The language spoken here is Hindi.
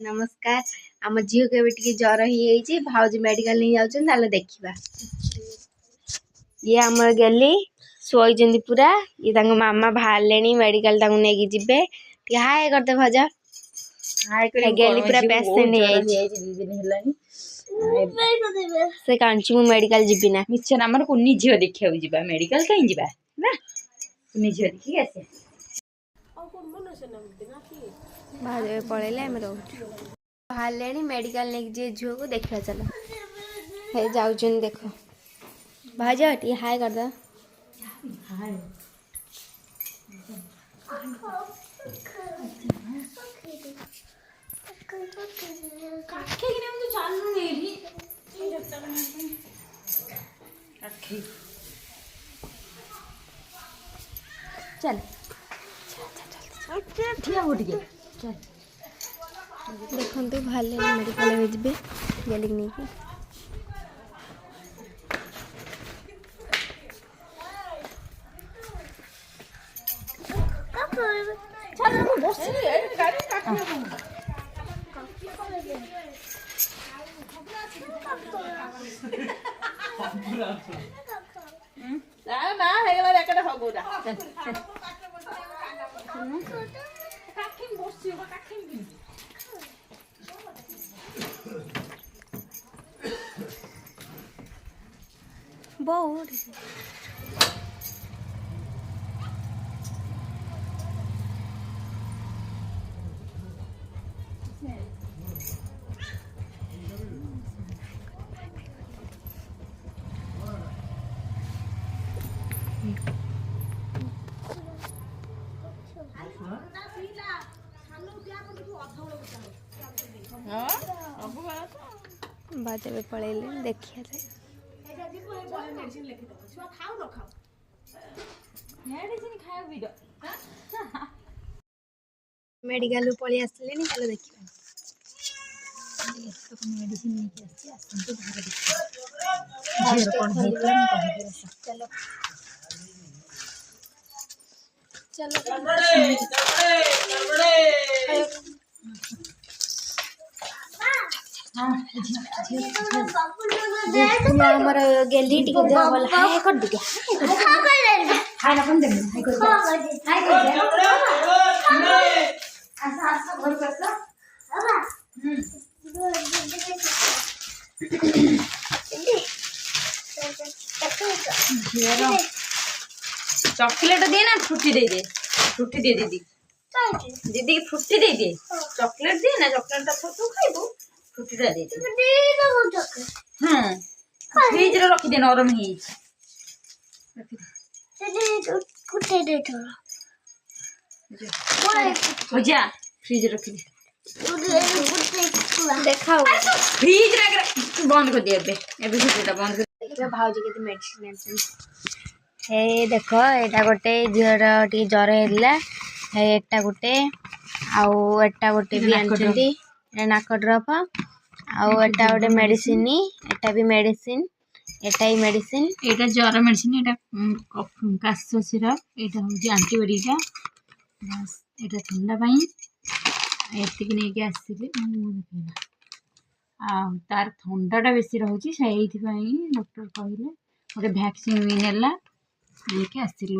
नमस्कार। आम झील को जर ही भाज मेडिकल नहीं जाऊँ देखा ये आम गेली शोचती पूरा ये मामा बाहर मेडिकल नहीं जीवे हाय करते भज गेली पूरा पेसेंट से कांची मु मेडिकल जीवी ना मिछन आमर कुनी झील देखा जा मेडिकल कहीं जा ना कुनी झील देखिए आसे भाज पलैले बाहर मेडिकल नहीं जी झील को देखा चलो हे जाऊँ देख भाज टी हाय कर दो चल देखु बाहर मेडिकल जी गली नहीं बहुत बाजे पलैले देखिए मेडिकल पलि आसले चलो देखिए चलो हमर गेली टिके दे बोल हाय कर दिया हाय ना कौन दे हाय कर हाय कर ऐसा ऐसा घर करता चॉकलेट दे ना फ्रूटी दे दीदी दीदी की फ्रूटी दे दे चॉकलेट दे ना चॉकलेट तो तू खाइबू फ्रूटी दे दे फ्रिज रे रखी दे नरम ही कुटे दे हो जा फ्रिज रखी दे देखा फ्रिज रे बंद कर दे एबे फ्रिज बंद कर देखिए भाउजी के मेडिसिन हे देख एटा गोटे झीर टी जर है एटा गोटे आउ एटा गोटे भी आनछंती नाक ड्रॉप आउ एटा गोटे मेडिसिन एटा भी मेडिसिन एटा ही मेडिसिन एटा जर मेडिसिन एटा काश सिरप एटा होजी एंटीबायोटिक बस एटा ठंडा पाई एतिक नहीं के आसीले तार ठंडाटा बेसी रोचे से डॉक्टर कहले गोटे वैक्सीन भी नेला लेके आसिलु।